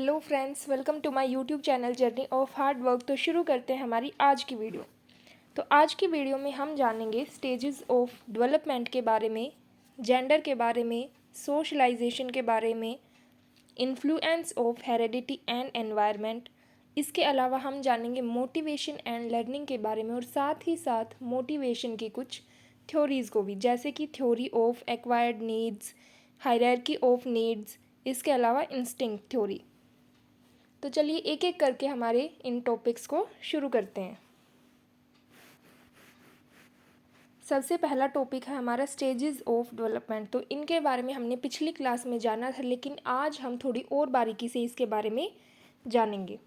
Hello friends, welcome to my YouTube channel journey of hard work. तो शुरू करते हैं हमारी आज की वीडियो। तो आज की वीडियो में हम जानेंगे स्टेजेस ऑफ डेवलपमेंट के बारे में, जेंडर के बारे में, सोशलाइजेशन के बारे में, influence of heredity and environment. इसके अलावा हम जानेंगे मोटिवेशन एंड लर्निंग के बारे में और साथ ही साथ मोटिवेशन की कुछ थ्योरीज़ को भी, जैसे कि theory of acquired needs, hierarchy of needs, इसके अलावा इंस्टिंक्ट थ्योरी। तो चलिए एक एक करके हमारे इन टॉपिक्स को शुरू करते हैं। सबसे पहला टॉपिक है हमारा स्टेजेस ऑफ डेवलपमेंट। तो इनके बारे में हमने पिछली क्लास में जाना था, लेकिन आज हम थोड़ी और बारीकी से इसके बारे में जानेंगे।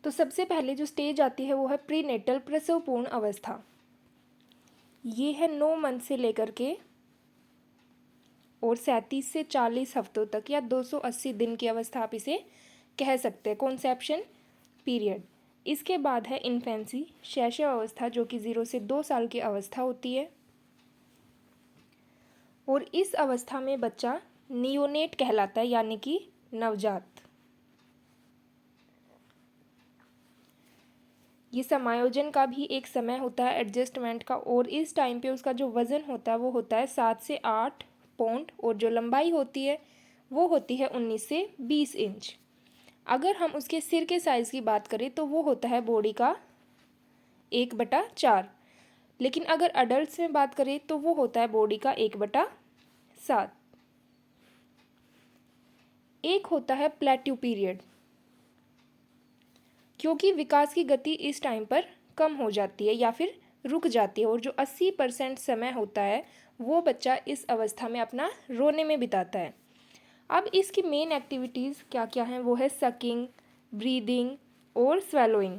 तो सबसे पहले जो स्टेज आती है वो है प्रीनेटल, प्रसवपूर्ण अवस्था। ये है 9 मंथ से लेकर के और 37 से 40 हफ्तों तक या 280 दिन की अवस्था आप इसे कह सकते हैं, कॉन्सेप्शन पीरियड। इसके बाद है इन्फेंसी, शैशव अवस्था, जो कि 0 से 2 साल की अवस्था होती है। और इस अवस्था में बच्चा नियोनेट कहलाता है, यानी कि नवजात। ये समायोजन का भी एक समय होता है, एडजस्टमेंट का, और इस टाइम पे उसका जो वज़न होता है वो होता है 7 से 8 पाउंड और जो लंबाई होती है वो होती है 19 से 20 इंच। अगर हम उसके सिर के साइज़ की बात करें तो वो होता है बॉडी का 1/4, लेकिन अगर अडल्ट्स में बात करें तो वो होता है बॉडी का 1/7। एक होता है प्लेट्यू पीरियड, क्योंकि विकास की गति इस टाइम पर कम हो जाती है या फिर रुक जाती है, और जो 80% समय होता है वो बच्चा इस अवस्था में अपना रोने में बिताता है। अब इसकी मेन एक्टिविटीज़ क्या क्या हैं, वो है सकिंग, ब्रीदिंग और स्वेलोइंग।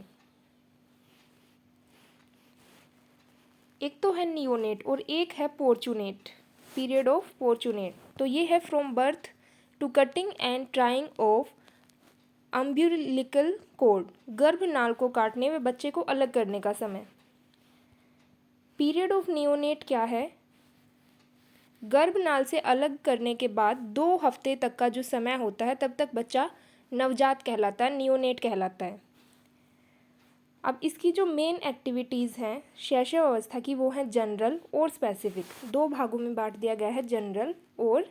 एक तो है नियोनेट और एक है पोर्चुनेट, पीरियड ऑफ पोर्चुनेट। तो ये है from birth to cutting and trying of umbilical cord, गर्भनाल को काटने में बच्चे को अलग करने का समय। पीरियड ऑफ नियोनेट क्या है? गर्भनाल से अलग करने के बाद 2 हफ्ते तक का जो समय होता है तब तक बच्चा नवजात कहलाता है, नियोनेट कहलाता है। अब इसकी जो मेन एक्टिविटीज़ हैं शैशव अवस्था की, वो है जनरल और स्पेसिफिक। 2 भागों में बांट दिया गया है, जनरल और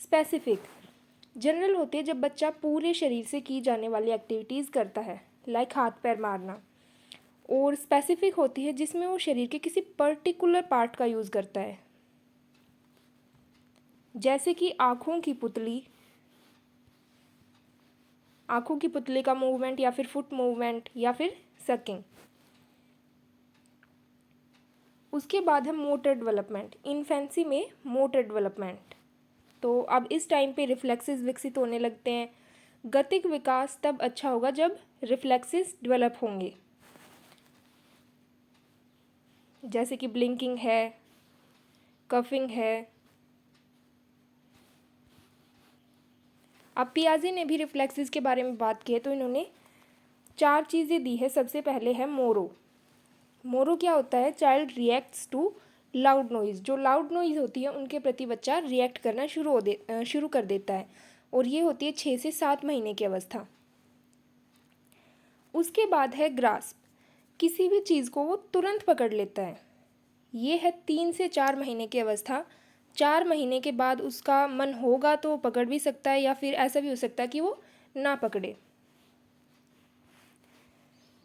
स्पेसिफिक। जनरल होती है जब बच्चा पूरे शरीर से की जाने वाली एक्टिविटीज़ करता है, लाइक हाथ पैर मारना। और स्पेसिफिक होती है जिसमें वो शरीर के किसी पर्टिकुलर पार्ट का यूज़ करता है, जैसे कि आँखों की पुतली का मूवमेंट या फिर फुट मूवमेंट या फिर सकिंग। उसके बाद है मोटर डेवलपमेंट, इन्फेंसी में मोटर डेवलपमेंट। तो अब इस टाइम पे रिफ्लेक्सेस विकसित होने लगते हैं। गतिक विकास तब अच्छा होगा जब रिफ्लेक्सेस डेवलप होंगे, जैसे कि ब्लिंकिंग है, कफिंग है। अब पियाजे ने भी रिफ्लेक्सेस के बारे में बात की है, तो इन्होंने 4 चीज़ें दी है। सबसे पहले है मोरो। मोरो क्या होता है? Child reacts to loud noise. जो लाउड नॉइज़ होती है उनके प्रति बच्चा रिएक्ट करना शुरू कर देता है, और ये होती है 6 से 7 महीने की अवस्था। उसके बाद है ग्रास्प, किसी भी चीज़ को वो तुरंत पकड़ लेता है। ये है 3 से 4 महीने की अवस्था। 4 महीने के बाद उसका मन होगा तो पकड़ भी सकता है, या फिर ऐसा भी हो सकता है कि वो ना पकड़े।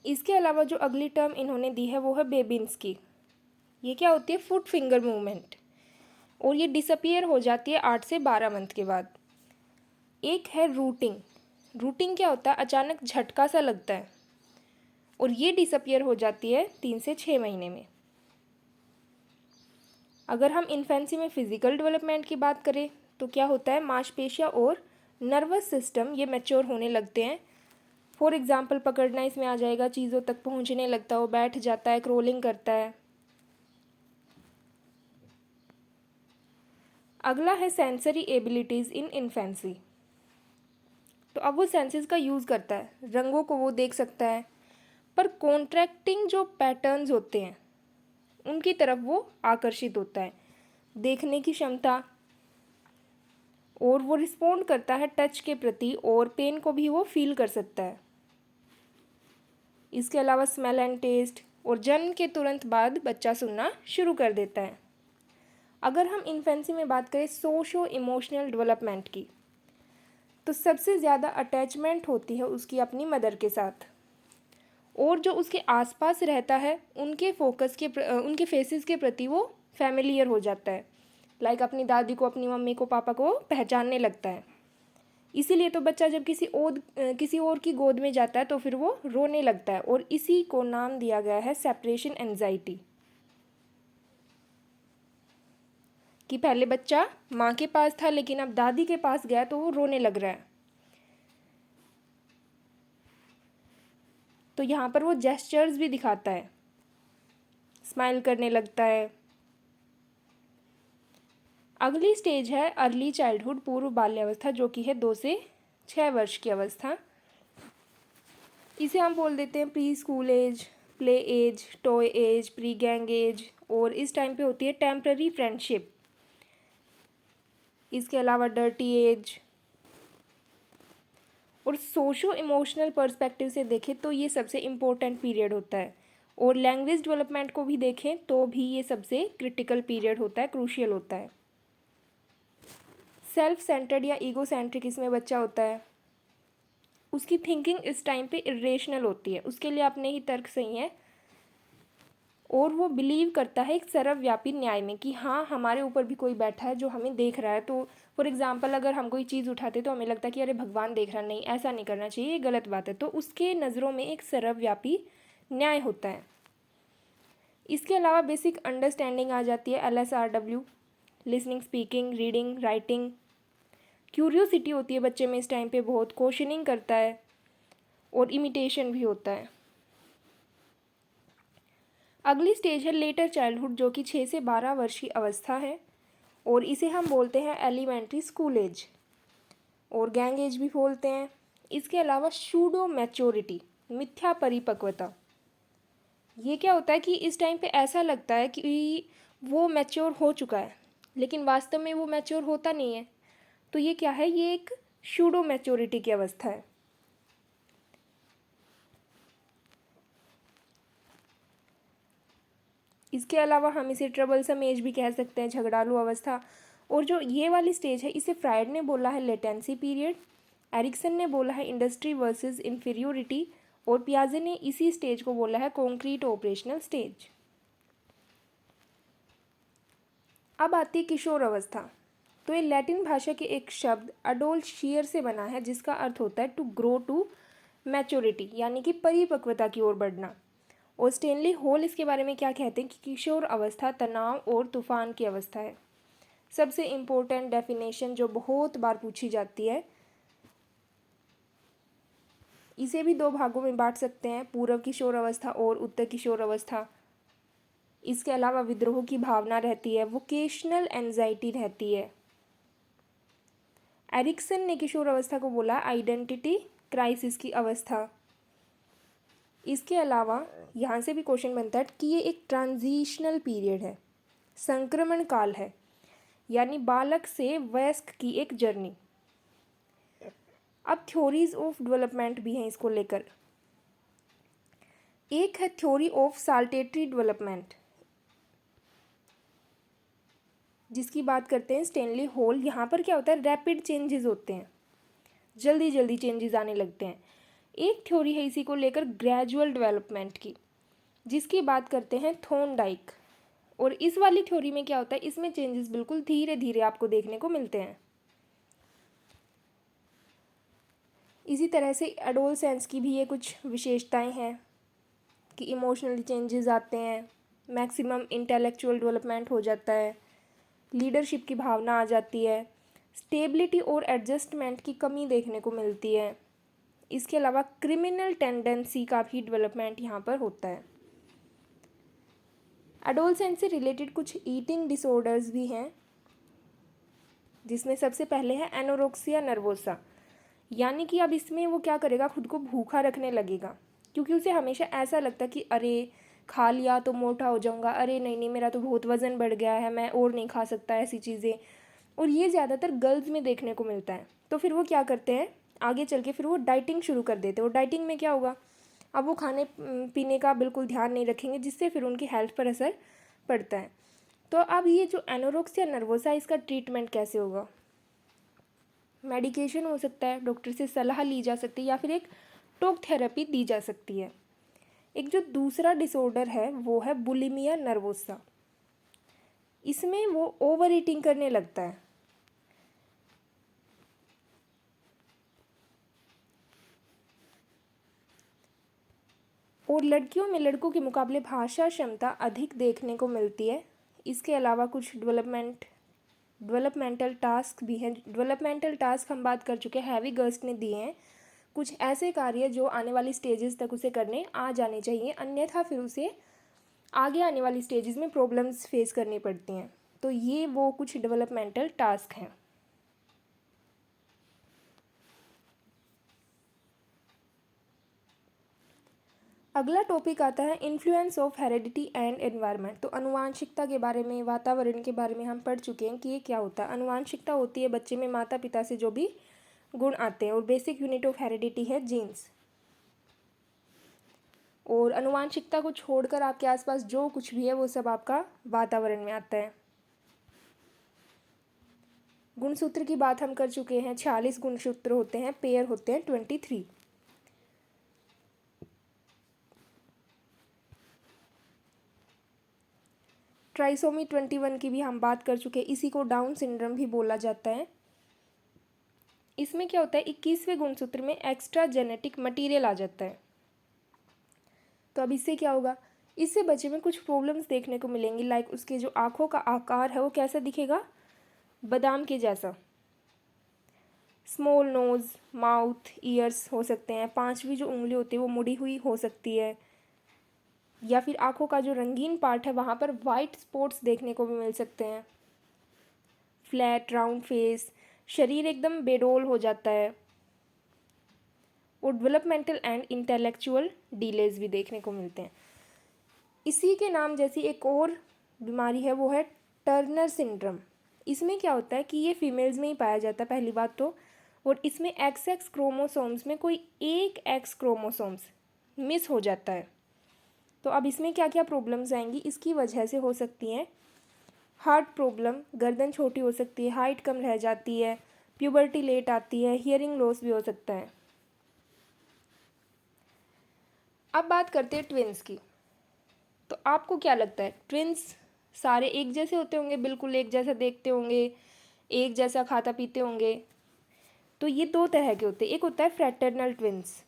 इसके अलावा जो अगली टर्म इन्होंने दी है वो है बेबिन्स की। ये क्या होती है? फुट फिंगर मूवमेंट, और ये डिसअपियर हो जाती है 8 से 12 मंथ के बाद। एक है रूटिंग। रूटिंग क्या होता है? अचानक झटका सा लगता है, और ये डिसअपियर हो जाती है 3 से 6 महीने में। अगर हम इन्फेंसी में फिजिकल डेवलपमेंट की बात करें तो क्या होता है? मांसपेशियाँ और नर्वस सिस्टम ये मैच्योर होने लगते हैं। फॉर एग्जाम्पल पकड़ना इसमें आ जाएगा, चीज़ों तक पहुंचने लगता है, वो बैठ जाता है, क्रोलिंग करता है। अगला है सेंसरी एबिलिटीज़ इन इन्फेंसी। तो अब वो सेंसेस का यूज़ करता है, रंगों को वो देख सकता है, पर कॉन्ट्रैक्टिंग जो पैटर्न्स होते हैं उनकी तरफ वो आकर्षित होता है। देखने की क्षमता, और वो रिस्पोंड करता है टच के प्रति, और पेन को भी वो फील कर सकता है। इसके अलावा स्मेल एंड टेस्ट, और जन्म के तुरंत बाद बच्चा सुनना शुरू कर देता है। अगर हम इन्फेंसी में बात करें सोशो इमोशनल डेवलपमेंट की, तो सबसे ज़्यादा अटैचमेंट होती है उसकी अपनी मदर के साथ, और जो उसके आसपास रहता है उनके फेसेस के प्रति वो फैमिलियर हो जाता है। लाइक अपनी दादी को, अपनी मम्मी को, पापा को पहचानने लगता है। इसीलिए तो बच्चा जब किसी और की गोद में जाता है तो फिर वो रोने लगता है, और इसी को नाम दिया गया है सेपरेशन एंजाइटी। कि पहले बच्चा माँ के पास था लेकिन अब दादी के पास गया तो वो रोने लग रहा है। तो यहाँ पर वो जेस्चर्स भी दिखाता है, स्माइल करने लगता है। अगली स्टेज है अर्ली चाइल्डहुड, पूर्व बाल्यावस्था, जो कि है 2 से 6 वर्ष की अवस्था। इसे हम बोल देते हैं pre school age, play age, toy age, pre gang age, और इस टाइम पे होती है टेम्पररी फ्रेंडशिप। इसके अलावा डर्टी एज। और सोशो इमोशनल पर्सपेक्टिव से देखें तो ये सबसे इम्पोर्टेंट पीरियड होता है, और लैंग्वेज डेवलपमेंट को भी देखें तो भी ये सबसे क्रिटिकल पीरियड होता है, क्रूशियल होता है। सेल्फ सेंटर्ड या ईगो सेंट्रिक इसमें बच्चा होता है। उसकी थिंकिंग इस टाइम पे इरेशनल होती है, उसके लिए अपने ही तर्क सही हैं, और वो बिलीव करता है एक सर्वव्यापी न्याय में कि हाँ, हमारे ऊपर भी कोई बैठा है जो हमें देख रहा है। तो फॉर एग्जांपल अगर हम कोई चीज़ उठाते तो हमें लगता है कि अरे भगवान देख रहा, नहीं ऐसा नहीं करना चाहिए, ये गलत बात है। तो उसके नज़रों में एक सर्वव्यापी न्याय होता है। इसके अलावा बेसिक अंडरस्टैंडिंग आ जाती है, LSRW, listening, speaking, reading, writing. Curiosity होती है बच्चे में इस टाइम पे बहुत, क्वेश्चनिंग करता है, और इमिटेशन भी होता है। अगली स्टेज है लेटर चाइल्डहुड, जो कि 6 से 12 वर्ष की अवस्था है, और इसे हम बोलते हैं एलिमेंट्री स्कूल एज, और गैंग एज भी बोलते हैं। इसके अलावा शूडो मैच्योरिटी, मिथ्या परिपक्वता। ये क्या होता है कि इस टाइम पे ऐसा लगता है कि वो मैच्योर हो चुका है, लेकिन वास्तव में वो मैच्योर होता नहीं है। तो ये क्या है, ये एक शूडो मैच्योरिटी की अवस्था है। इसके अलावा हम इसे ट्रबलसम एज भी कह सकते हैं, झगड़ालू अवस्था। और जो ये वाली स्टेज है इसे फ्रायड ने बोला है लेटेंसी पीरियड, एरिक्सन ने बोला है इंडस्ट्री वर्सेस इंफीरियोरिटी, और पियाजे ने इसी स्टेज को बोला है कॉन्क्रीट ऑपरेशनल स्टेज। अब आती है किशोर अवस्था। तो ये लैटिन भाषा के एक शब्द अडोल्शियर से बना है, जिसका अर्थ होता है टू ग्रो टू मैच्योरिटी, यानी कि परिपक्वता की ओर बढ़ना। और स्टेनली हॉल इसके बारे में क्या कहते हैं कि किशोर अवस्था तनाव और तूफान की अवस्था है। सबसे इम्पोर्टेंट डेफिनेशन जो बहुत बार पूछी जाती है, इसे भी 2 भागों में बांट सकते हैं, पूर्व किशोर अवस्था और उत्तर किशोर अवस्था। इसके अलावा विद्रोह की भावना रहती है, वोकेशनल एंजाइटी रहती है। एरिक्सन ने किशोर अवस्था को बोला आइडेंटिटी क्राइसिस की अवस्था। इसके अलावा यहाँ से भी क्वेश्चन बनता है कि ये एक ट्रांजिशनल पीरियड है, संक्रमण काल है, यानी बालक से वयस्क की एक जर्नी। अब थ्योरीज ऑफ डेवलपमेंट भी हैं इसको लेकर। एक है थ्योरी ऑफ साल्टेटरी डेवलपमेंट, जिसकी बात करते हैं स्टेनली हॉल। यहाँ पर क्या होता है, रैपिड चेंजेस होते हैं, जल्दी जल्दी चेंजेस आने लगते हैं। एक थ्योरी है इसी को लेकर ग्रेजुअल डेवलपमेंट की, जिसकी बात करते हैं थॉर्नडाइक। और इस वाली थ्योरी में क्या होता है, इसमें चेंजेस बिल्कुल धीरे धीरे आपको देखने को मिलते हैं। इसी तरह से एडोलसेंस की भी ये कुछ विशेषताएं हैं कि इमोशनल चेंजेस आते हैं, मैक्सिमम इंटेलेक्चुअल डेवलपमेंट हो जाता है, लीडरशिप की भावना आ जाती है, स्टेबिलिटी और एडजस्टमेंट की कमी देखने को मिलती है। इसके अलावा क्रिमिनल टेंडेंसी का भी डेवलपमेंट यहाँ पर होता है। एडोलसेंस से रिलेटेड कुछ ईटिंग डिसऑर्डर्स भी हैं, जिसमें सबसे पहले है एनोरेक्सिया नर्वोसा, यानी कि अब इसमें वो क्या करेगा, खुद को भूखा रखने लगेगा, क्योंकि उसे हमेशा ऐसा लगता कि अरे खा लिया तो मोटा हो जाऊंगा, अरे नहीं नहीं मेरा तो बहुत वज़न बढ़ गया है, मैं और नहीं खा सकता, ऐसी चीज़ें। और ये ज़्यादातर गर्ल्स में देखने को मिलता है। तो फिर वो क्या करते हैं, आगे चल के फिर वो डाइटिंग शुरू कर देते हैं। और डाइटिंग में क्या होगा, अब वो खाने पीने का बिल्कुल ध्यान नहीं रखेंगे, जिससे फिर उनकी हेल्थ पर असर पड़ता है। तो अब ये जो एनोरेक्सिया नर्वोसा, इसका ट्रीटमेंट कैसे होगा? मेडिकेशन हो सकता है, डॉक्टर से सलाह ली जा सकती है, या फिर एक टॉक थेरेपी दी जा सकती है। एक जो दूसरा डिसऑर्डर है वो है बुलिमिया नर्वोसा। इसमें वो ओवर ईटिंग करने लगता है। और लड़कियों में लड़कों के मुकाबले भाषा क्षमता अधिक देखने को मिलती है। इसके अलावा कुछ डेवलपमेंटल टास्क भी हैं। डेवलपमेंटल टास्क हम बात कर चुके हैं, हैवी गर्ल्स ने दिए हैं। कुछ ऐसे कार्य जो आने वाली स्टेजेस तक उसे करने आ जाने चाहिए, अन्यथा फिर उसे आगे आने वाली स्टेजेस में प्रॉब्लम्स फेस करनी पड़ती हैं। तो ये वो कुछ डेवलपमेंटल टास्क हैं। अगला टॉपिक आता है influence of heredity and environment. तो अनुवांशिकता के बारे में, वातावरण के बारे में हम पढ़ चुके हैं कि ये क्या होता है। अनुवांशिकता होती है बच्चे में माता पिता से जो भी गुण आते हैं, और बेसिक यूनिट ऑफ हेरेडिटी है जीन्स। और अनुवांशिकता को छोड़कर आपके आसपास जो कुछ भी है वो सब आपका वातावरण में आता है। गुणसूत्र की बात हम कर चुके हैं, 46 गुणसूत्र होते हैं, पेयर होते हैं 23। ट्राइसोमी 21 की भी हम बात कर चुके हैं, इसी को डाउन सिंड्रोम भी बोला जाता है। इसमें क्या होता है, 21वें गुणसूत्र में एक्स्ट्रा जेनेटिक मटीरियल आ जाता है। तो अब इससे क्या होगा, इससे बच्चे में कुछ प्रॉब्लम्स देखने को मिलेंगी। लाइक उसके जो आँखों का आकार है वो कैसा दिखेगा, बादाम के जैसा। स्मॉल नोज़, माउथ, ईयर्स हो सकते हैं। 5वीं जो उंगली होती है वो मुड़ी हुई हो सकती है, या फिर आँखों का जो रंगीन पार्ट है वहाँ पर वाइट स्पॉट्स देखने को भी मिल सकते हैं। फ्लैट राउंड फेस, शरीर एकदम बेडोल हो जाता है। और डेवलपमेंटल एंड इंटेलेक्चुअल डिलेज भी देखने को मिलते हैं। इसी के नाम जैसी एक और बीमारी है, वो है टर्नर सिंड्रोम। इसमें क्या होता है कि ये फीमेल्स में ही पाया जाता है पहली बात तो, और इसमें XX क्रोमोसोम्स में कोई एक X क्रोमोसोम्स मिस हो जाता है। तो अब इसमें क्या क्या प्रॉब्लम्स आएंगी, इसकी वजह से हो सकती हैं हार्ट प्रॉब्लम, गर्दन छोटी हो सकती है, हाइट कम रह जाती है, प्यूबर्टी लेट आती है, हियरिंग लॉस भी हो सकता है। अब बात करते हैं ट्विन्स की। तो आपको क्या लगता है, ट्विन्स सारे एक जैसे होते होंगे, बिल्कुल एक जैसा देखते होंगे, एक जैसा खाता पीते होंगे? तो ये दो तरह के होते हैं, एक होता है फ्रैटर्नल ट्विन्स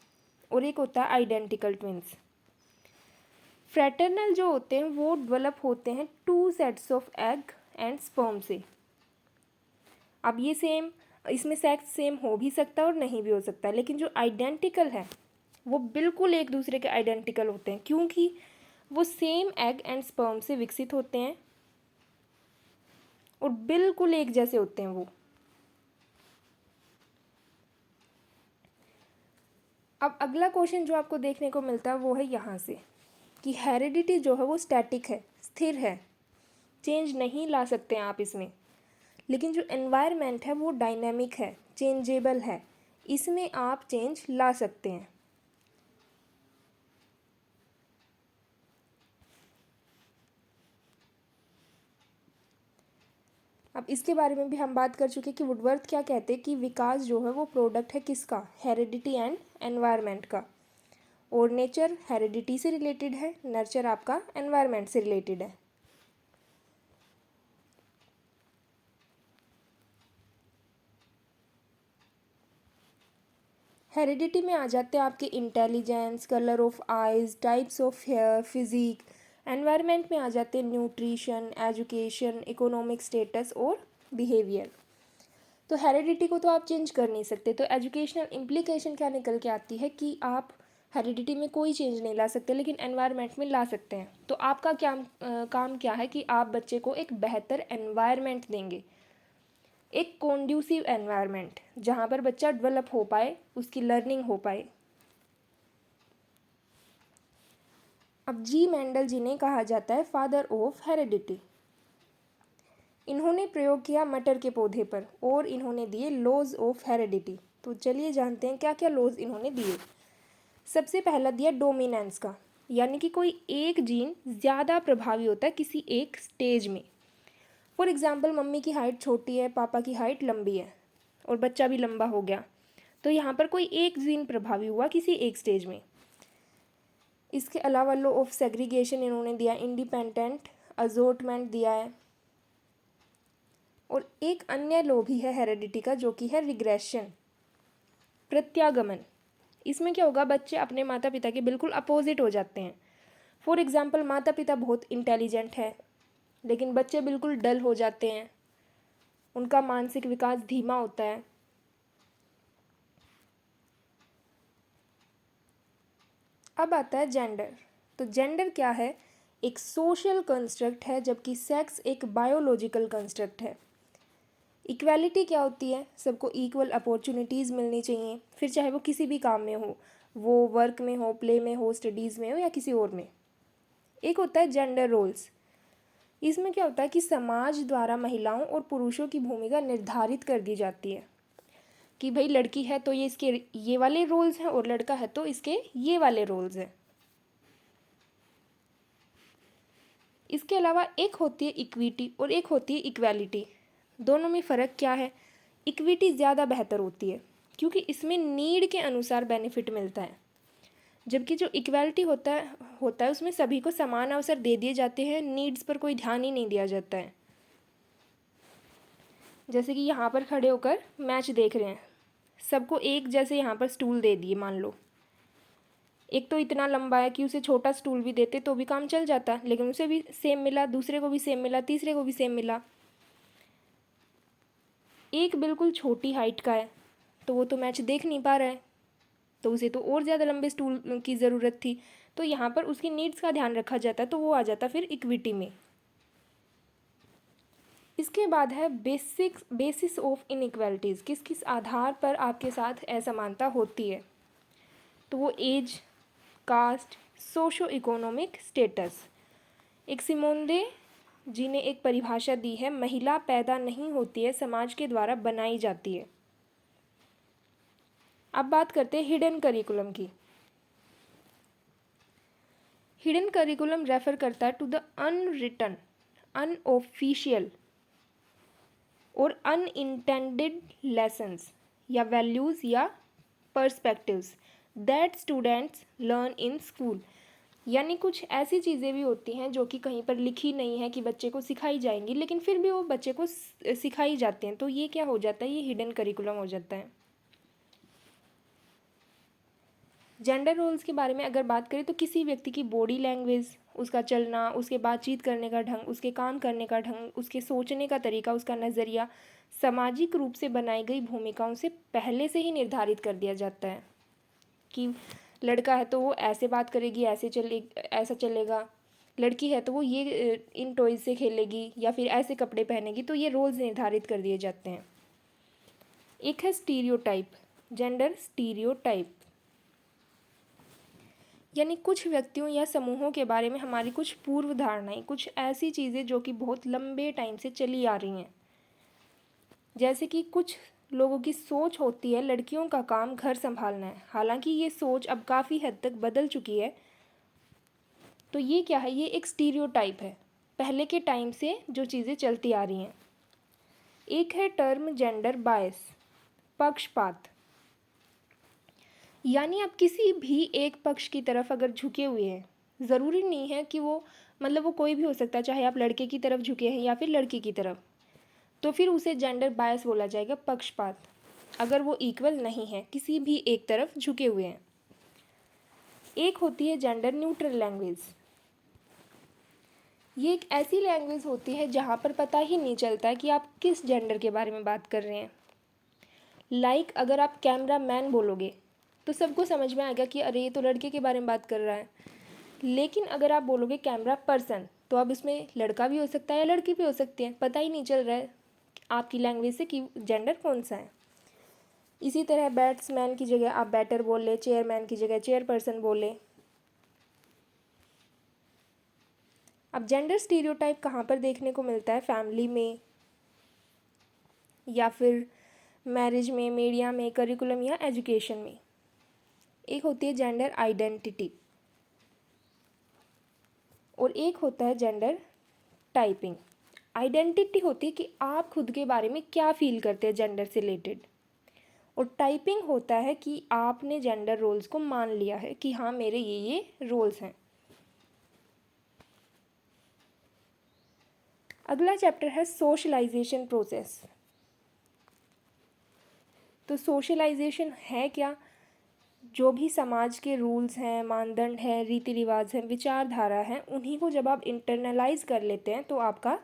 और एक होता है आइडेंटिकल ट्विन्स। फ्रैटर्नल जो होते हैं वो डेवलप होते हैं 2 sets of egg and sperm से। अब ये सेम, इसमें सेक्स सेम हो भी सकता है और नहीं भी हो सकता है, लेकिन जो आइडेंटिकल है वो बिल्कुल एक दूसरे के आइडेंटिकल होते हैं, क्योंकि वो सेम एग एंड स्पर्म से विकसित होते हैं और बिल्कुल एक जैसे होते हैं वो। अब अगला क्वेश्चन जो आपको देखने को मिलता है वो है यहाँ से, कि हेरिडिटी जो है वो स्टैटिक है, स्थिर है, चेंज नहीं ला सकते हैं आप इसमें। लेकिन जो एनवायरनमेंट है वो डायनेमिक है, चेंजेबल है, इसमें आप चेंज ला सकते हैं। अब इसके बारे में भी हम बात कर चुके हैं कि वुडवर्थ क्या कहते हैं कि विकास जो है वो प्रोडक्ट है किसका, हेरिडिटी एंड एनवायरनमेंट का। और नेचर हेरिडिटी से रिलेटेड है, नर्चर आपका एनवायरनमेंट से रिलेटेड है। हेरिडिटी में आ जाते हैं आपके intelligence, colour of eyes, types of hair, physique. Environment में आ जाते हैं न्यूट्रिशन, एजुकेशन, इकोनॉमिक स्टेटस और बिहेवियर। तो हेरिडिटी को तो आप चेंज कर नहीं सकते, तो एजुकेशनल इम्प्लीकेशन क्या निकल के आती है कि आप हेरिडिटी में कोई चेंज नहीं ला सकते, लेकिन एनवायरनमेंट में ला सकते हैं। तो आपका क्या काम क्या है कि आप बच्चे को एक बेहतर एनवायरनमेंट देंगे, एक कॉन्ड्यूसिव एनवायरनमेंट जहाँ पर बच्चा डेवलप हो पाए, उसकी लर्निंग हो पाए। अब जी मेंडल जिन्हें कहा जाता है फादर ऑफ हेरेडिटी, इन्होंने प्रयोग किया मटर के पौधे पर और इन्होंने दिए लॉज ऑफ हेरेडिटी। तो चलिए जानते हैं क्या क्या लॉज इन्होंने दिए। सबसे पहला दिया डोमिनेंस का, यानी कि कोई एक जीन ज़्यादा प्रभावी होता है किसी एक स्टेज में। फॉर एग्जाम्पल मम्मी की हाइट छोटी है, पापा की हाइट लंबी है और बच्चा भी लंबा हो गया, तो यहाँ पर कोई एक जीन प्रभावी हुआ किसी एक स्टेज में। इसके अलावा लॉ ऑफ सेग्रीगेशन इन्होंने दिया, इंडिपेंडेंट अजोर्टमेंट दिया है, और एक अन्य लॉ भी है हेरेडिटी का जो कि है रिग्रेशन, प्रत्यागमन। इसमें क्या होगा, बच्चे अपने माता पिता के बिल्कुल अपोजिट हो जाते हैं। फॉर एग्जाम्पल माता पिता बहुत इंटेलिजेंट है लेकिन बच्चे बिल्कुल डल हो जाते हैं, उनका मानसिक विकास धीमा होता है। अब आता है जेंडर। तो जेंडर क्या है, एक सोशल कंस्ट्रक्ट है जबकि सेक्स एक बायोलॉजिकल कंस्ट्रक्ट है। इक्वालिटी क्या होती है, सबको इक्वल अपॉर्चुनिटीज़ मिलनी चाहिए, फिर चाहे वो किसी भी काम में हो, वो वर्क में हो, प्ले में हो, स्टडीज़ में हो या किसी और में। एक होता है जेंडर रोल्स। इसमें क्या होता है कि समाज द्वारा महिलाओं और पुरुषों की भूमिका निर्धारित कर दी जाती है कि भाई लड़की है तो ये इसके ये वाले रोल्स हैं और लड़का है तो इसके ये वाले रोल्स हैं। इसके अलावा एक होती है इक्विटी और एक होती है इक्वालिटी। दोनों में फ़र्क क्या है, इक्विटी ज़्यादा बेहतर होती है क्योंकि इसमें नीड के अनुसार बेनिफिट मिलता है, जबकि जो इक्वालिटी होता है उसमें सभी को समान अवसर दे दिए जाते हैं, नीड्स पर कोई ध्यान ही नहीं दिया जाता है। जैसे कि यहाँ पर खड़े होकर मैच देख रहे हैं, सबको एक जैसे यहाँ पर स्टूल दे दिए, मान लो एक तो इतना लंबा है कि उसे छोटा स्टूल भी देते तो भी काम चल जाता, लेकिन उसे भी सेम मिला, दूसरे को भी सेम मिला, तीसरे को भी सेम मिला। एक बिल्कुल छोटी हाइट का है तो वो तो मैच देख नहीं पा रहा है, तो उसे तो और ज़्यादा लंबे स्टूल की ज़रूरत थी, तो यहाँ पर उसकी नीड्स का ध्यान रखा जाता है, तो वो आ जाता फिर इक्विटी में। इसके बाद है बेसिस ऑफ इनइक्वालिटीज़, किस किस आधार पर आपके साथ असमानता होती है। तो वो age, caste, socio economic status. एक सिमोंदे जी ने एक परिभाषा दी है, महिला पैदा नहीं होती है, समाज के द्वारा बनाई जाती है। अब बात करते हैं हिडन करिकुलम की। हिडन करिकुलम रेफर करता है टू द अनरिटन, अनऑफिशियल और अनइंटेंडेड लेसन्स या वैल्यूज़ या perspectives that students learn in school. यानी कुछ ऐसी चीज़ें भी होती हैं जो कि कहीं पर लिखी नहीं है कि बच्चे को सिखाई जाएंगी, लेकिन फिर भी वो बच्चे को सिखाई जाते हैं, तो ये क्या हो जाता है, ये हिडन करिकुलम हो जाता है। जेंडर रोल्स के बारे में अगर बात करें तो किसी व्यक्ति की बॉडी लैंग्वेज, उसका चलना, उसके बातचीत करने का ढंग, उसके काम करने का ढंग, उसके सोचने का तरीका, उसका नज़रिया सामाजिक रूप से बनाई गई भूमिकाओं से पहले से ही निर्धारित कर दिया जाता है कि लड़का है तो वो ऐसे बात करेगी, ऐसा चलेगा, लड़की है तो वो ये इन टॉयज़ से खेलेगी या फिर ऐसे कपड़े पहनेगी, तो ये रोल्स निर्धारित कर दिए जाते हैं। एक है स्टीरियोटाइप, जेंडर स्टीरियोटाइप, यानी कुछ व्यक्तियों या समूहों के बारे में हमारी कुछ पूर्व धारणाएं, कुछ ऐसी चीज़ें जो कि बहुत लंबे टाइम से चली आ रही हैं। जैसे कि कुछ लोगों की सोच होती है लड़कियों का काम घर संभालना है, हालांकि ये सोच अब काफ़ी हद तक बदल चुकी है। तो ये क्या है, ये एक स्टीरियोटाइप है, पहले के टाइम से जो चीज़ें चलती आ रही हैं। एक है टर्म जेंडर बायस, पक्षपात, यानी आप किसी भी एक पक्ष की तरफ अगर झुके हुए हैं, ज़रूरी नहीं है कि वो मतलब वो कोई भी हो सकता है, चाहे आप लड़के की तरफ झुके हैं या फिर लड़की की तरफ, तो फिर उसे जेंडर बायस बोला जाएगा, पक्षपात, अगर वो इक्वल नहीं है, किसी भी एक तरफ झुके हुए हैं। एक होती है जेंडर न्यूट्रल लैंग्वेज, ये एक ऐसी लैंग्वेज होती है जहाँ पर पता ही नहीं चलता है कि आप किस जेंडर के बारे में बात कर रहे हैं। लाइक अगर आप कैमरा मैन बोलोगे तो सबको समझ में आएगा कि अरे ये तो लड़के के बारे में बात कर रहा है, लेकिन अगर आप बोलोगे कैमरा पर्सन तो अब इसमें लड़का भी हो सकता है या लड़की भी हो सकती है, पता ही नहीं चल रहा है आपकी लैंग्वेज से कि जेंडर कौन सा है। इसी तरह बैट्समैन की जगह आप बैटर बोल ले, चेयरमैन की जगह चेयरपर्सन बोल ले। अब जेंडर स्टीरियोटाइप कहाँ पर देखने को मिलता है? फैमिली में, या फिर मैरिज में, मीडिया में, करिकुलम या एजुकेशन में। एक होती है जेंडर आइडेंटिटी और एक होता है जेंडर टाइपिंग। आइडेंटिटी होती है कि आप खुद के बारे में क्या फील करते हैं जेंडर से रिलेटेड, और टाइपिंग होता है कि आपने जेंडर रोल्स को मान लिया है कि हाँ मेरे ये रोल्स हैं। अगला चैप्टर है सोशलाइजेशन प्रोसेस। तो सोशलाइजेशन है क्या? जो भी समाज के रूल्स हैं, मानदंड हैं, रीति रिवाज हैं, विचारधारा हैं, उन्हीं को जब आप इंटरनलाइज कर लेते हैं तो आपका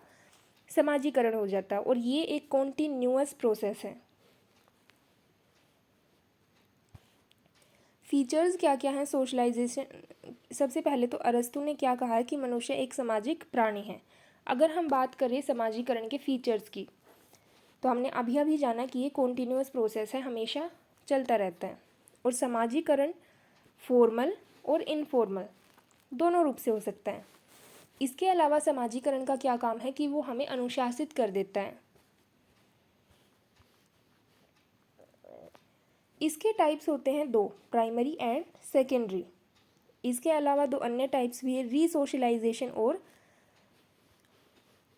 समाजीकरण हो जाता है, और ये एक कॉन्टिन्यूअस प्रोसेस है। फीचर्स क्या क्या हैं सोशलाइजेशन? सबसे पहले तो अरस्तु ने क्या कहा है कि मनुष्य एक सामाजिक प्राणी है। अगर हम बात करें समाजीकरण के फीचर्स की, तो हमने अभी अभी जाना कि ये कॉन्टिन्यूअस प्रोसेस है, हमेशा चलता रहता है। और समाजीकरण फॉर्मल और इनफॉर्मल दोनों रूप से हो सकता है। इसके अलावा समाजीकरण का क्या काम है कि वो हमें अनुशासित कर देता है। इसके टाइप्स होते हैं दो, प्राइमरी एंड सेकेंडरी। इसके अलावा दो अन्य टाइप्स भी है, रीसोशलाइजेशन और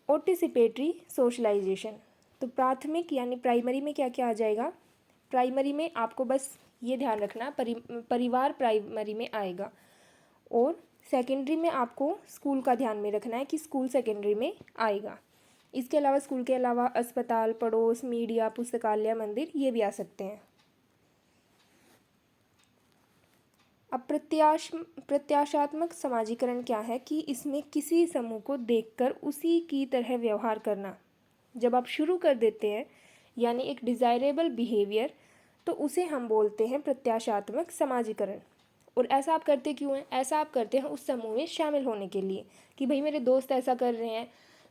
ऑटिसिपेटरी सोशलाइजेशन। तो प्राथमिक यानी प्राइमरी में क्या क्या आ जाएगा? प्राइमरी में आपको बस ये ध्यान रखना परिवार प्राइमरी में आएगा, और सेकेंडरी में आपको स्कूल का ध्यान में रखना है कि स्कूल सेकेंडरी में आएगा। इसके अलावा स्कूल के अलावा अस्पताल, पड़ोस, मीडिया, पुस्तकालय, मंदिर ये भी आ सकते हैं। अब प्रत्याशात्मक समाजीकरण क्या है कि इसमें किसी समूह को देखकर उसी की तरह व्यवहार करना। जब आप शुरू कर देते हैं यानी एक डिज़ायरेबल बिहेवियर, तो उसे हम बोलते हैं प्रत्याशात्मक समाजीकरण। और ऐसा आप करते क्यों हैं? ऐसा आप करते हैं उस समूह में शामिल होने के लिए कि भाई मेरे दोस्त ऐसा कर रहे हैं,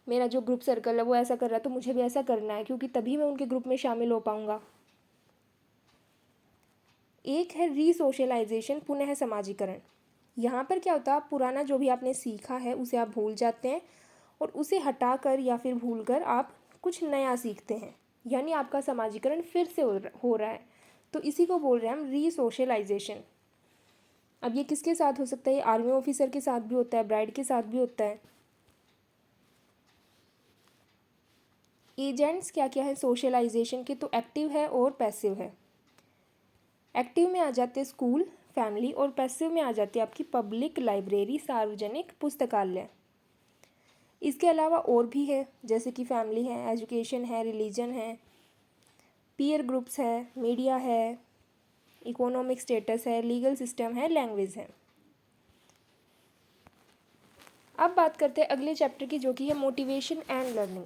मेरा जो ग्रुप सर्कल है वो ऐसा कर रहा है, तो मुझे भी ऐसा करना है, क्योंकि तभी मैं उनके ग्रुप में शामिल हो पाऊँगा। एक है रीसोशलाइजेशन, पुनः समाजीकरण। यहाँ पर क्या होता है, आप पुराना जो भी आपने सीखा है उसे आप भूल जाते हैं, और उसे हटाकर या फिर भूलकर आप कुछ नया सीखते हैं, यानी आपका समाजीकरण फिर से हो रहा है। तो इसी को बोल रहे हैं हम रीसोशलाइजेशन। अब ये किसके साथ हो सकता है? आर्मी ऑफिसर के साथ भी होता है, ब्राइड के साथ भी होता है। एजेंट्स क्या क्या है सोशलाइजेशन के? तो एक्टिव है और पैसिव है। एक्टिव में आ जाते हैं स्कूल, फैमिली, और पैसिव में आ जाती है आपकी पब्लिक लाइब्रेरी, सार्वजनिक पुस्तकालय। इसके अलावा और भी है, जैसे कि फैमिली है, एजुकेशन है, रिलीजन है, पीयर ग्रुप्स है, मीडिया है, इकोनॉमिक स्टेटस है, लीगल सिस्टम है, लैंग्वेज है। अब बात करते हैं अगले चैप्टर की, जो कि है मोटिवेशन एंड लर्निंग।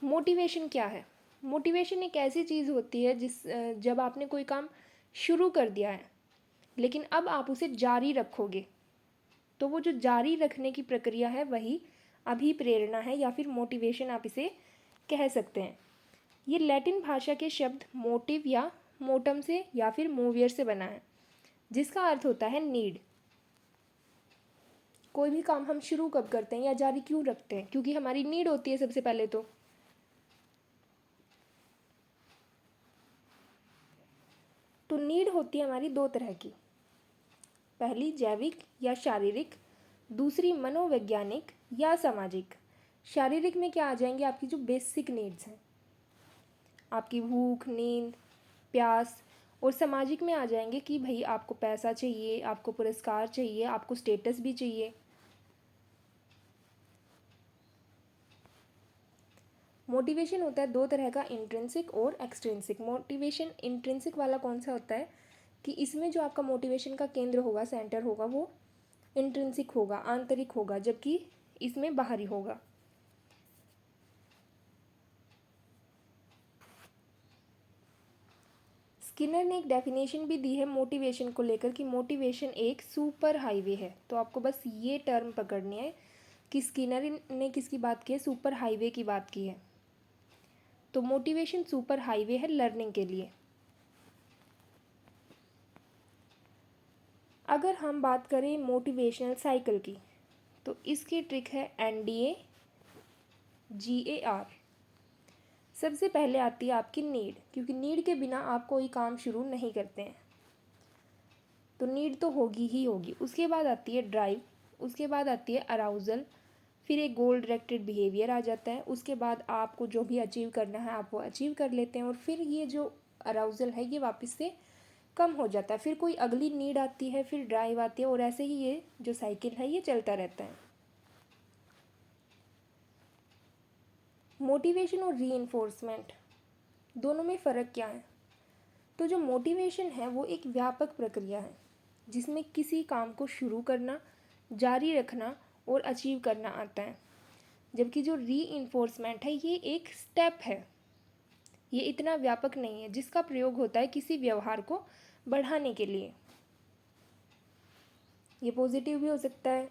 मोटिवेशन क्या है? मोटिवेशन एक ऐसी चीज़ होती है जब आपने कोई काम शुरू कर दिया है लेकिन अब आप उसे जारी रखोगे, तो वो जो जारी रखने की प्रक्रिया है वही अभिप्रेरणा है, या फिर मोटिवेशन आप इसे कह सकते हैं। ये लैटिन भाषा के शब्द मोटिव या मोटम से या फिर मोवियर से बना है, जिसका अर्थ होता है नीड। कोई भी काम हम शुरू कब करते हैं या जारी क्यों रखते हैं? क्योंकि हमारी नीड होती है सबसे पहले तो नीड होती है हमारी दो तरह की, पहली जैविक या शारीरिक, दूसरी मनोवैज्ञानिक या सामाजिक। शारीरिक में क्या आ जाएंगे? आपकी जो बेसिक नीड्स हैं, आपकी भूख, नींद, प्यास। और सामाजिक में आ जाएंगे कि भाई आपको पैसा चाहिए, आपको पुरस्कार चाहिए, आपको स्टेटस भी चाहिए। मोटिवेशन होता है दो तरह का, इंट्रिंसिक और एक्सट्रिंसिक। मोटिवेशन इंट्रिंसिक वाला कौन सा होता है कि इसमें जो आपका मोटिवेशन का केंद्र होगा, सेंटर होगा, वो इंट्रिंसिक होगा, आंतरिक होगा, जबकि इसमें बाहरी होगा। स्किनर ने एक डेफिनेशन भी दी है मोटिवेशन को लेकर कि मोटिवेशन एक सुपर हाईवे है। तो आपको बस ये टर्म पकड़नी है कि स्किनर ने किसकी बात की है? सुपर हाईवे की बात की है। तो मोटिवेशन सुपर हाईवे है लर्निंग के लिए। अगर हम बात करें मोटिवेशनल साइकिल की, तो इसकी ट्रिक है NDAGAR। सबसे पहले आती है आपकी नीड, क्योंकि नीड के बिना आप कोई काम शुरू नहीं करते हैं, तो नीड तो होगी ही होगी। उसके बाद आती है ड्राइव, उसके बाद आती है अराउजल, फिर एक गोल डायरेक्टेड बिहेवियर आ जाता है। उसके बाद आपको जो भी अचीव करना है आप वो अचीव कर लेते हैं, और फिर ये जो अराउजल है ये वापस से कम हो जाता है, फिर कोई अगली नीड आती है, फिर ड्राइव आती है, और ऐसे ही ये जो साइकिल है ये चलता रहता है। मोटिवेशन और रीइंफोर्समेंट दोनों में फ़र्क क्या है? तो जो मोटिवेशन है वो एक व्यापक प्रक्रिया है जिसमें किसी काम को शुरू करना, जारी रखना और अचीव करना आता है, जबकि जो रीइंफोर्समेंट है ये एक स्टेप है, ये इतना व्यापक नहीं है, जिसका प्रयोग होता है किसी व्यवहार को बढ़ाने के लिए। ये पॉजिटिव भी हो सकता है,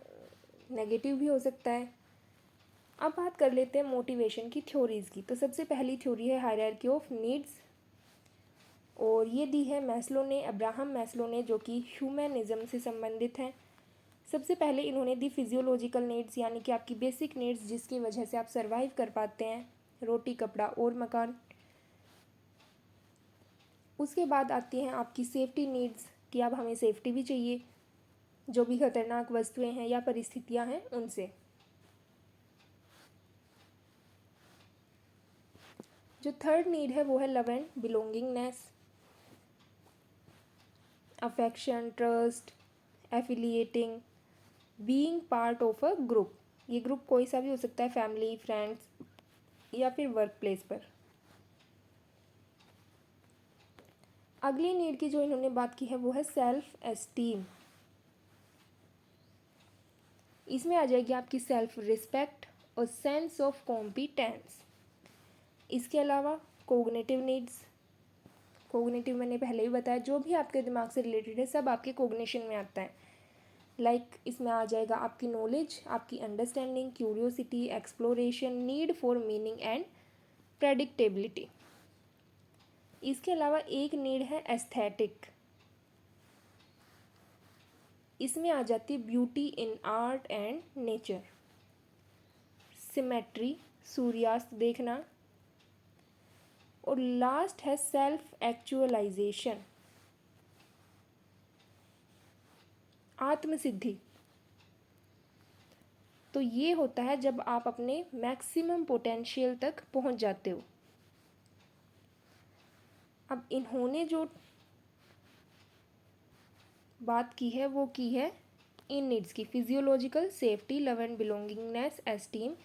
नेगेटिव भी हो सकता है। अब बात कर लेते हैं मोटिवेशन की थ्योरीज़ की। तो सबसे पहली थ्योरी है हायरार्की ऑफ नीड्स, और ये दी है मैस्लो ने, अब्राहम मैस्लो ने, जो कि ह्यूमनिज्म से संबंधित है। सबसे पहले इन्होंने दी फिजियोलॉजिकल नीड्स, यानी कि आपकी बेसिक नीड्स जिसकी वजह से आप सर्वाइव कर पाते हैं, रोटी, कपड़ा और मकान। उसके बाद आती हैं आपकी सेफ्टी नीड्स, कि अब हमें सेफ्टी भी चाहिए जो भी खतरनाक वस्तुएं हैं या परिस्थितियां हैं उनसे। जो थर्ड नीड है वो है love and belongingness, affection, trust, affiliating, being part of a group. ये ग्रुप कोई सा भी हो सकता है, फैमिली, फ्रेंड्स या फिर वर्क प्लेस पर। अगली नीड की जो इन्होंने बात की है वो है सेल्फ एस्टीम। इसमें आ जाएगी आपकी सेल्फ रिस्पेक्ट और सेंस ऑफ कॉम्पिटेंस। इसके अलावा कोग्निटिव नीड्स, कोग्निटिव मैंने पहले ही बताया, जो भी आपके दिमाग से रिलेटेड है सब आपके कोग्निशन में आता है। इसमें आ जाएगा आपकी नॉलेज, आपकी understanding, curiosity, exploration, need for meaning and predictability. इसके अलावा एक नीड है एस्थेटिक। इसमें आ जाती है beauty in art and nature, symmetry, सूर्यास्त देखना, और लास्ट है सेल्फ एक्चुअलाइजेशन, आत्मसिद्धि। तो ये होता है जब आप अपने मैक्सिमम पोटेंशियल तक पहुंच जाते हो। अब इन्होंने जो बात की है वो की है इन नीड्स की, physiological, safety, love and belongingness, esteem.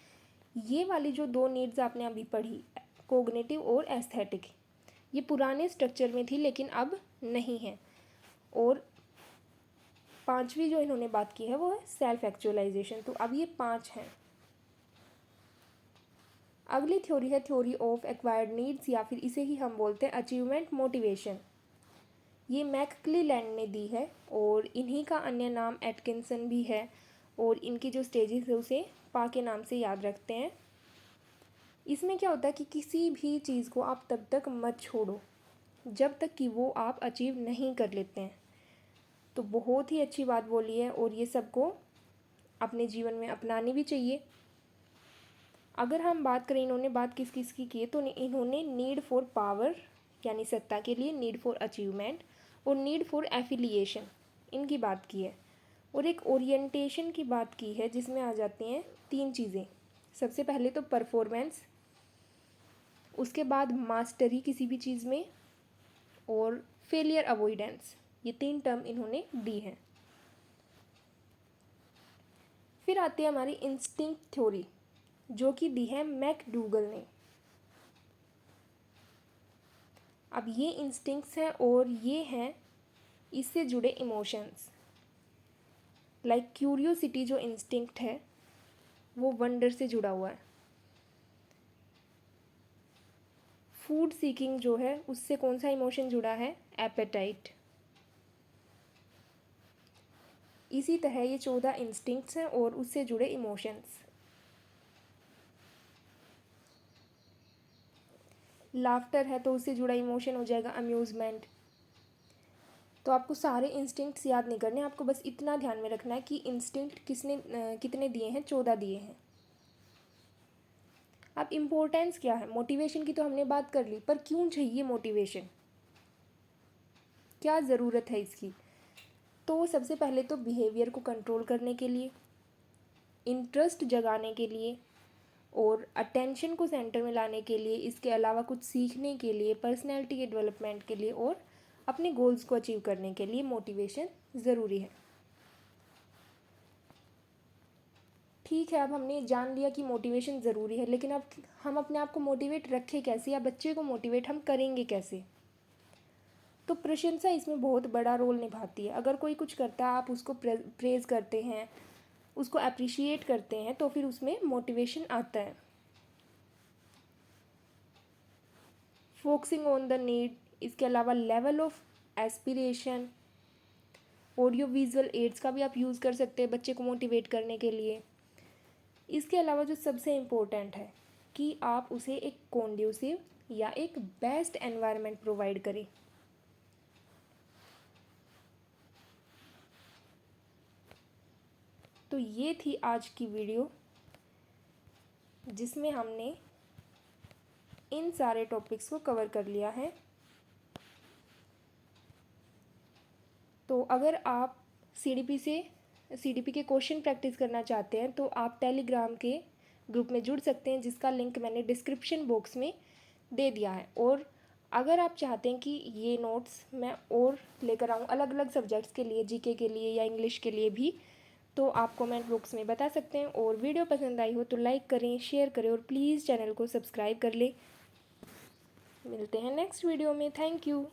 ये वाली जो दो नीड्स आपने अभी पढ़ी, कोग्निटिव और एस्थेटिक, ये पुराने स्ट्रक्चर में थी लेकिन अब नहीं है। और पांचवी जो इन्होंने बात की है वो है सेल्फ एक्चुअलाइजेशन। तो अब ये 5 हैं। अगली थ्योरी है थ्योरी ऑफ एक्वायर्ड नीड्स, या फिर इसे ही हम बोलते हैं अचीवमेंट मोटिवेशन। ये मैकक्लीलैंड ने दी है, और इन्हीं का अन्य नाम एटकिंसन भी है, और इनकी जो स्टेजेस है उसे पा के नाम से याद रखते हैं। इसमें क्या होता है कि किसी भी चीज़ को आप तब तक मत छोड़ो जब तक कि वो आप अचीव नहीं कर लेते हैं। तो बहुत ही अच्छी बात बोली है, और ये सबको अपने जीवन में अपनानी भी चाहिए। अगर हम बात करें इन्होंने बात किस किस की है, तो इन्होंने नीड फॉर पावर यानी सत्ता के लिए, नीड फॉर अचीवमेंट और नीड फॉर एफिलिएशन इनकी बात की है, और एक ओरिएंटेशन की बात की है जिसमें आ जाती हैं 3 चीज़ें। सबसे पहले तो परफॉर्मेंस, उसके बाद मास्टरी किसी भी चीज़ में, और फेलियर अवॉइडेंस। ये 3 टर्म इन्होंने दी हैं। फिर आती है हमारी इंस्टिंक्ट थ्योरी, जो कि दी है मैकडूगल ने। अब ये इंस्टिंक्ट्स हैं और ये हैं इससे जुड़े इमोशंस। क्यूरियोसिटी जो इंस्टिंक्ट है वो वंडर से जुड़ा हुआ है। फूड सीकिंग जो है उससे कौन सा इमोशन जुड़ा है? एपेटाइट। इसी तरह ये 14 इंस्टिंक्ट्स हैं और उससे जुड़े इमोशंस। लाफ्टर है तो उससे जुड़ा इमोशन हो जाएगा अम्यूज़मेंट। तो आपको सारे इंस्टिंक्ट्स याद नहीं करने, आपको बस इतना ध्यान में रखना है कि इंस्टिंक्ट किसने कितने दिए हैं, 14 दिए हैं। अब इम्पोर्टेंस क्या है, मोटिवेशन की तो हमने बात कर ली, पर क्यों चाहिए मोटिवेशन, क्या ज़रूरत है इसकी। तो सबसे पहले तो बिहेवियर को कंट्रोल करने के लिए, इंटरेस्ट जगाने के लिए और अटेंशन को सेंटर में लाने के लिए, इसके अलावा कुछ सीखने के लिए, पर्सनैलिटी के डेवलपमेंट के लिए और अपने गोल्स को अचीव करने के लिए मोटिवेशन ज़रूरी है। ठीक है, अब हमने जान लिया कि मोटिवेशन ज़रूरी है, लेकिन अब हम अपने आप को मोटिवेट रखें कैसे, या बच्चे को मोटिवेट हम करेंगे कैसे। तो प्रशंसा इसमें बहुत बड़ा रोल निभाती है। अगर कोई कुछ करता है, आप उसको प्रेज़ करते हैं, उसको अप्रिशिएट करते हैं, तो फिर उसमें मोटिवेशन आता है। फोकसिंग ऑन द नीड, इसके अलावा level of aspiration, audio visual aids का भी आप यूज़ कर सकते हैं बच्चे को मोटिवेट करने के लिए। इसके अलावा जो सबसे इम्पोर्टेंट है कि आप उसे एक कॉन्ड्यूसिव या एक बेस्ट एनवायरनमेंट प्रोवाइड करें। तो ये थी आज की वीडियो, जिसमें हमने इन सारे टॉपिक्स को कवर कर लिया है। तो अगर आप सीडीपी के क्वेश्चन प्रैक्टिस करना चाहते हैं तो आप टेलीग्राम के ग्रुप में जुड़ सकते हैं, जिसका लिंक मैंने डिस्क्रिप्शन बॉक्स में दे दिया है। और अगर आप चाहते हैं कि ये नोट्स मैं और लेकर आऊँ अलग अलग सब्जेक्ट्स के लिए, जीके के लिए या इंग्लिश के लिए भी, तो आप कमेंट बॉक्स में बता सकते हैं। और वीडियो पसंद आई हो तो लाइक करें, शेयर करें और प्लीज़ चैनल को सब्सक्राइब कर लें। मिलते हैं नेक्स्ट वीडियो में। Thank you.